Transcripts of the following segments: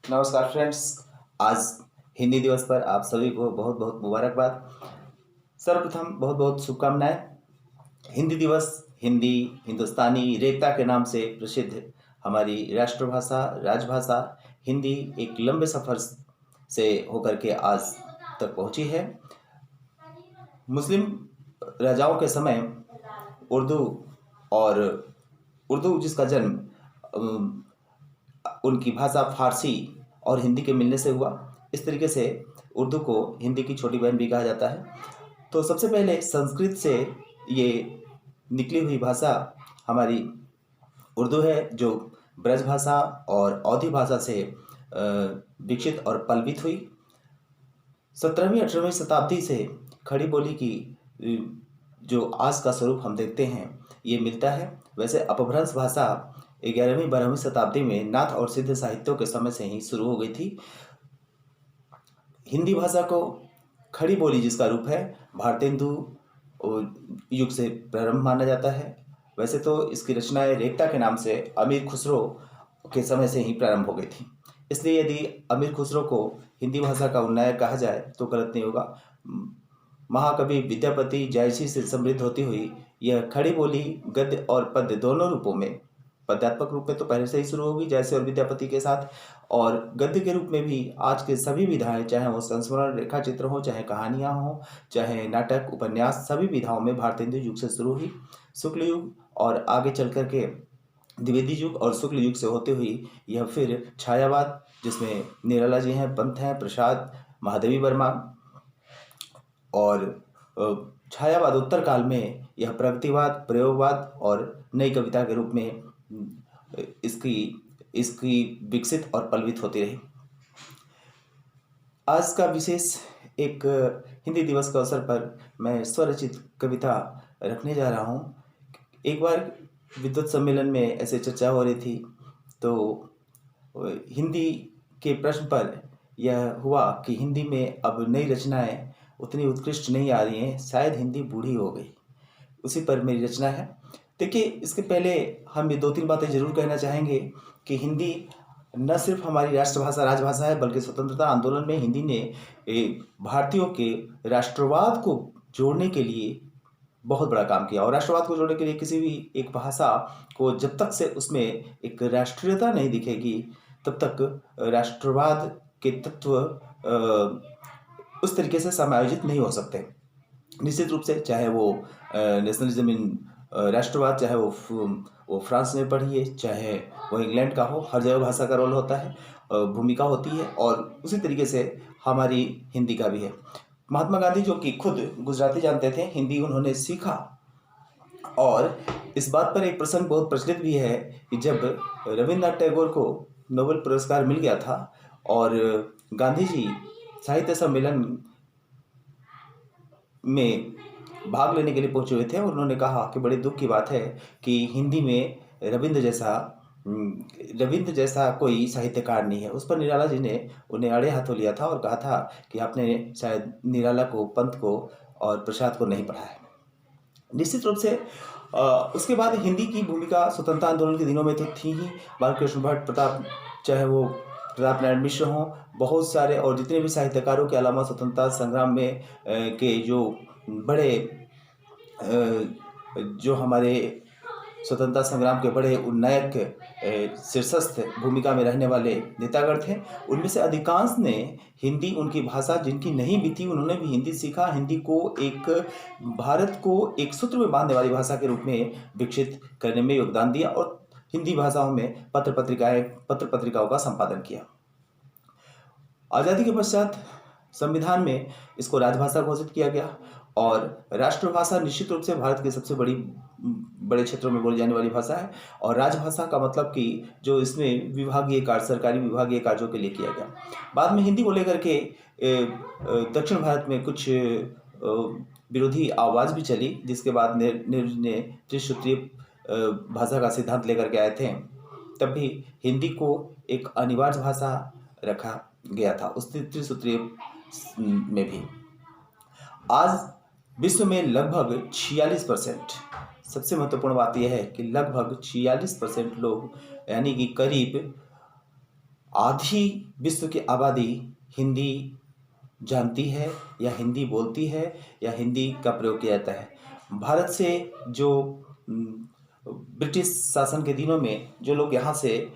नमस्कार फ्रेंड्स। आज हिंदी दिवस पर आप सभी को बहुत बहुत मुबारकबाद। सर्वप्रथम बहुत बहुत शुभकामनाएं। हिंदी दिवस हिंदी हिंदुस्तानी रेखता के नाम से प्रसिद्ध हमारी राष्ट्रभाषा राजभाषा हिंदी एक लंबे सफ़र से होकर के आज तक पहुंची है। मुस्लिम राजाओं के समय उर्दू और उर्दू जिसका जन्म उनकी भाषा फारसी और हिंदी के मिलने से हुआ। इस तरीके से उर्दू को हिंदी की छोटी बहन भी कहा जाता है। तो सबसे पहले संस्कृत से ये निकली हुई भाषा हमारी उर्दू है, जो ब्रज भाषा और अवधी भाषा से विकसित और पल्वित हुई। 17वीं 18वीं शताब्दी से खड़ी बोली की जो आज का स्वरूप हम देखते हैं ये मिलता है। वैसे अपभ्रंश भाषा 11वीं 12वीं शताब्दी में नाथ और सिद्ध साहित्यों के समय से ही शुरू हो गई थी। हिंदी भाषा को खड़ी बोली जिसका रूप है भारतेंदु युग से प्रारंभ माना जाता है। वैसे तो इसकी रचनाएं रेखता के नाम से अमीर खुसरो के समय से ही प्रारंभ हो गई थी। इसलिए यदि अमीर खुसरो को हिंदी भाषा का उन्नायक कहा जाए तो गलत नहीं होगा। महाकवि विद्यापति जायसी से समृद्ध होती हुई यह खड़ी बोली गद्य और पद्य दोनों रूपों में, पद्यात्मक रूप में तो पहले से ही शुरू होगी जैसे और विद्यापति के साथ, और गद्य के रूप में भी आज के सभी विधाएं, चाहे वो संस्मरण रेखा चित्र हो, चाहे कहानियां हो, चाहे नाटक उपन्यास, सभी विधाओं में भारतेंदु युग से शुरू हुई। शुक्ल युग और आगे चल करके द्विवेदी युग और शुक्ल युग से होते हुई यह फिर छायावाद, जिसमें निराला जी हैं, पंत हैं, प्रसाद, महादेवी वर्मा, और छायावाद उत्तर काल में यह प्रगतिवाद, प्रयोगवाद और नई कविता के रूप में इसकी इसकी विकसित और पल्वित होती रही। आज का विशेष एक हिंदी दिवस के अवसर पर मैं स्वरचित कविता रखने जा रहा हूँ। एक बार विद्वत सम्मेलन में ऐसे चर्चा हो रही थी तो हिंदी के प्रश्न पर यह हुआ कि हिंदी में अब नई रचनाएं उतनी उत्कृष्ट नहीं आ रही हैं, शायद हिंदी बूढ़ी हो गई। उसी पर मेरी रचना है। देखिए, इसके पहले हम ये 2-3 बातें जरूर कहना चाहेंगे कि हिंदी न सिर्फ हमारी राष्ट्रभाषा राजभाषा है, बल्कि स्वतंत्रता आंदोलन में हिंदी ने भारतीयों के राष्ट्रवाद को जोड़ने के लिए बहुत बड़ा काम किया। और राष्ट्रवाद को जोड़ने के लिए किसी भी एक भाषा को जब तक से उसमें एक राष्ट्रीयता नहीं दिखेगी तब तक राष्ट्रवाद के तत्व उस तरीके से समायोजित नहीं हो सकते। निश्चित रूप से चाहे वो नेशनलिज्म इन राष्ट्रवाद, चाहे वो फ्रांस में पढ़िए, चाहे वो इंग्लैंड का हो, हर जगह भाषा का रोल होता है, भूमिका होती है, और उसी तरीके से हमारी हिंदी का भी है। महात्मा गांधी जो कि खुद गुजराती जानते थे, हिंदी उन्होंने सीखा। और इस बात पर एक प्रसंग बहुत प्रचलित भी है कि जब रविन्द्रनाथ टैगोर को नोबेल पुरस्कार मिल गया था और गांधी जी साहित्य सम्मेलन में भाग लेने के लिए पहुंचे हुए थे और उन्होंने कहा कि बड़े दुख की बात है कि हिंदी में रविंद्र जैसा कोई साहित्यकार नहीं है। उस पर निराला जी ने उन्हें अड़े हाथों लिया था और कहा था कि आपने शायद निराला को, पंत को और प्रसाद को नहीं पढ़ा है। निश्चित रूप से उसके बाद हिंदी की भूमिका स्वतंत्रता आंदोलन के दिनों में तो थी ही। बालकृष्ण भट्ट, प्रताप, चाहे वो प्रताप नारायण मिश्र हों, बहुत सारे और जितने भी साहित्यकारों के अलावा स्वतंत्रता संग्राम में के जो बड़े जो हमारे स्वतंत्रता संग्राम के बड़े उन्नायक शीर्षस्थ भूमिका में रहने वाले नेतागण थे, उनमें से अधिकांश ने हिंदी, उनकी भाषा जिनकी नहीं भी थी, उन्होंने भी हिंदी सीखा। हिंदी को एक भारत को एक सूत्र में बांधने वाली भाषा के रूप में विकसित करने में योगदान दिया और हिंदी भाषाओं में पत्र पत्रिकाओं का संपादन किया। आज़ादी के पश्चात संविधान में इसको राजभाषा घोषित किया गया और राष्ट्रभाषा निश्चित रूप से भारत के सबसे बड़े क्षेत्रों में बोली जाने वाली भाषा है। और राजभाषा का मतलब कि जो इसमें विभागीय कार्य, सरकारी विभागीय कार्यों के लिए किया गया। बाद में हिंदी को लेकर के दक्षिण भारत में कुछ विरोधी आवाज़ भी चली, जिसके बाद नेहरू ने त्रिसूत्रीय भाषा का सिद्धांत लेकर के आए थे। तब भी हिंदी को एक अनिवार्य भाषा रखा गया था उस त्रिसूत्रीय में भी। आज विश्व में लगभग 46%, सबसे महत्वपूर्ण बात यह है कि लगभग 46% लोग, यानी कि करीब आधी विश्व की आबादी हिंदी जानती है या हिंदी बोलती है या हिंदी का प्रयोग किया जाता है। भारत से जो ब्रिटिश शासन के दिनों में जो लोग यहाँ से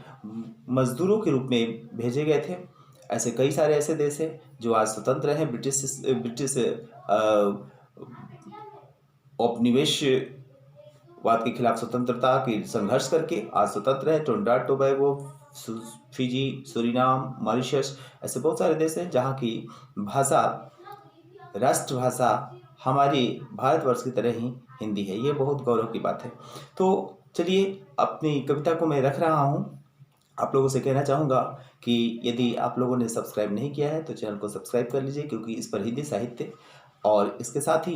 मजदूरों के रूप में भेजे गए थे, ऐसे कई सारे ऐसे देश हैं जो आज स्वतंत्र हैं। ब्रिटिश औपनिवेशवाद के खिलाफ स्वतंत्रता की संघर्ष करके आज स्वतंत्र है। Trinidad Tobago, Fiji, Suriname, Mauritius, ऐसे बहुत सारे देश हैं जहाँ की भाषा, राष्ट्रभाषा हमारी भारतवर्ष की तरह ही हिंदी है। ये बहुत गौरव की बात है। तो चलिए, अपनी कविता को मैं रख रहा हूँ। आप लोगों से कहना चाहूँगा कि यदि आप लोगों ने सब्सक्राइब नहीं किया है तो चैनल को सब्सक्राइब कर लीजिए, क्योंकि इस पर हिंदी साहित्य और इसके साथ ही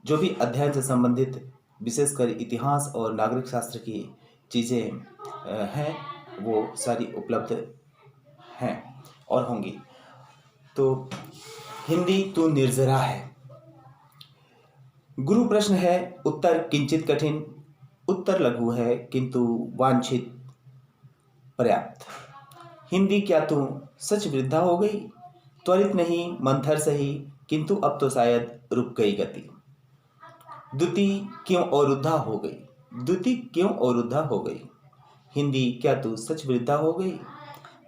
जो भी अध्ययन से संबंधित विशेषकर इतिहास और नागरिक शास्त्र की चीज़ें हैं वो सारी उपलब्ध हैं और होंगी। तो हिंदी तू निर्जरा है। गुरु प्रश्न है, उत्तर किंचित कठिन, उत्तर लघु है किंतु वांछित पर्याप्त। हिंदी क्या तू सच वृद्धा हो गई? त्वरित नहीं मंथर सही, किंतु अब तो शायद रुक गई गति। द्युति क्यों अवरुद्धा हो गई? द्युति क्यों अवरुद्धा हो गई? हिंदी क्या तू सच वृद्धा हो गई?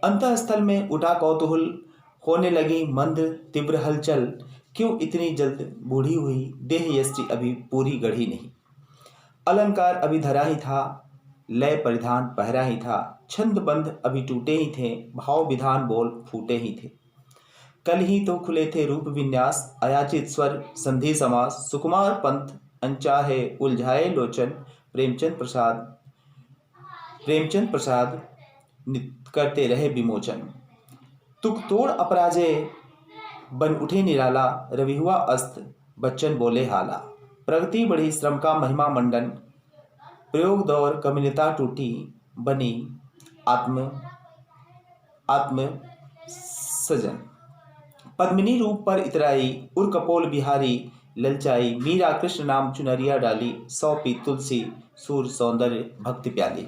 अंतःस्थल में उठा कौतूहल, होने लगी मंद तीव्र हलचल। क्यों इतनी जल्द बूढ़ी हुई? देह यष्टि अभी पूरी गढ़ी नहीं। अलंकार अभी धरा ही था, लय परिधान पहरा ही था। छंद बंध अभी टूटे ही थे, भाव विधान बोल फूटे ही थे। कल ही तो खुले थे रूप विन्यास, अयाचित स्वर संधि समास। सुकुमार पंथ अनचाहे उलझाए लोचन, प्रेमचंद प्रसाद करते रहे विमोचन। तुक तोड़ अपराजय बन उठे निराला, रवि हुआ अस्त बच्चन बोले हाला। प्रगति बढ़ी श्रम का महिमा मंडन, प्रयोग दौर कमिलता टूटी, बनी आत्म सजन। पद्मिनी रूप पर इतराई, उर कपोल बिहारी ललचाई। मीरा कृष्ण नाम चुनरिया डाली, सौंपी तुलसी सूर सौंदर्य भक्ति प्याली।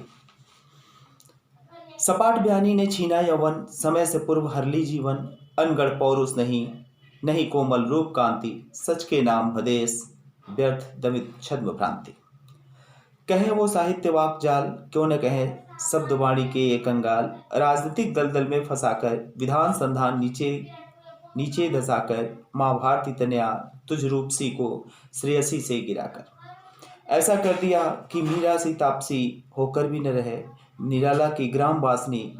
सपाट ब्यानी ने छीना यौवन, समय से पूर्व हरली जीवन। अनगढ़ पौरुष नहीं कोमल रूप कांति, सच के नाम भदेश व्यर्थ दमित छद्म भ्रांति। कहे वो साहित्य वाक जाल, क्यों न कहे शब्दवाणी के ये कंगाल। राजनीतिक दलदल में फंसाकर, विधान संधान नीचे धसाकर। माँ भारती तनया तुझ रूपसी को श्रेयसी से गिराकर। ऐसा कर दिया कि मीरा सी तापसी होकर भी न रहे। निराला की ग्राम वासनी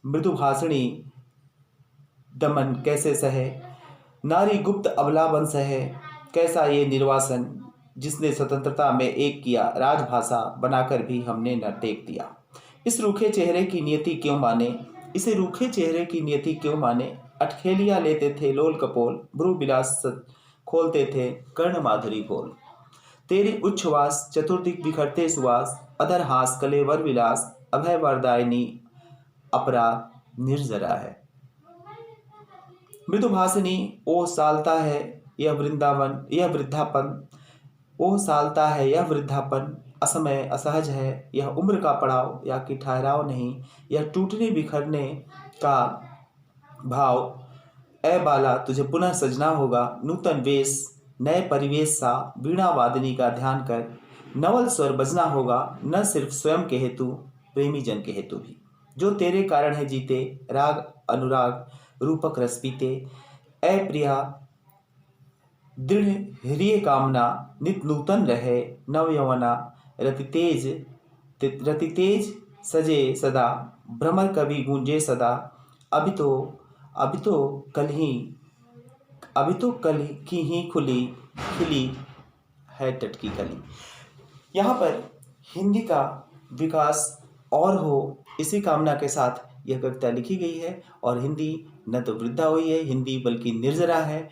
मृदुभाषणी दमन कैसे सहे। नारी गुप्त अबला बन सहे, कैसा ये निर्वासन। जिसने स्वतंत्रता में एक किया, राजभाषा बनाकर भी हमने न टेक दिया। इसे रूखे चेहरे की नियति क्यों माने। अटखेलियाँ लेते थे लोल कपोल, भ्रू विलास खोलते थे कर्ण माधुरी खोल। तेरे उच्छ्वास चतुर्दिक बिखरते सुवास, अधर हास कलेवर विलास। अभय वरदायिनी अपरा निर्जरा है। मृदुभाषिनी ओ सालता है यह वृद्धापन। असमय असहज है यह उम्र का पड़ाव, या कि ठहराव नहीं यह टूटने बिखरने का भाव। ए बाला तुझे पुनः सजना होगा, नूतन वेश नए परिवेश सा। वीणा वादनी का ध्यान कर, नवल स्वर बजना होगा। न सिर्फ स्वयं के हेतु, प्रेमी जन के हेतु भी, जो तेरे कारण है जीते। राग अनुराग रूपक रस पीते। ए प्रिया दृढ़ हृदय कामना, नित नूतन रहे नव यौवना। रति तेज सजे सदा, भ्रमर कवि गूंजे सदा। अभी तो कल की ही खिली है टटकी कली। यहाँ पर हिंदी का विकास और हो, इसी कामना के साथ यह कविता लिखी गई है। और हिंदी न तो वृद्धा हुई है हिंदी, बल्कि निर्जरा है।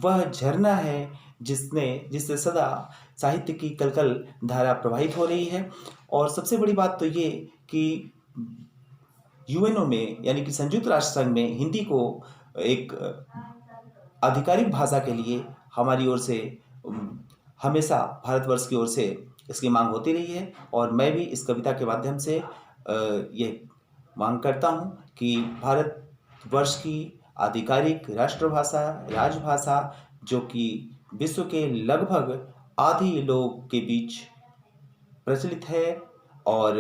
वह झरना है जिससे सदा साहित्य की कलकल धारा प्रवाहित हो रही है। और सबसे बड़ी बात तो ये कि यूएनओ में, यानी कि संयुक्त राष्ट्र संघ में, हिंदी को एक आधिकारिक भाषा के लिए हमारी ओर से हमेशा भारतवर्ष की ओर से इसकी मांग होती रही है और मैं भी इस कविता के माध्यम से ये मांग करता हूँ कि भारतवर्ष की आधिकारिक राष्ट्रभाषा, राजभाषा, जो कि विश्व के लगभग आधी लोग के बीच प्रचलित है और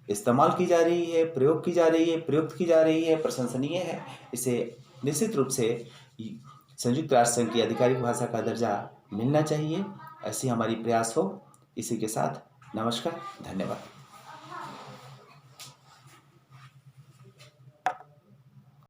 इस्तेमाल की जा रही है, प्रयोग की जा रही है, प्रयुक्त की जा रही है, प्रशंसनीय है। इसे निश्चित रूप से संयुक्त राष्ट्र संघ की आधिकारिक भाषा का दर्जा मिलना चाहिए। ऐसी हमारी प्रयास हो। इसी के साथ नमस्कार, धन्यवाद।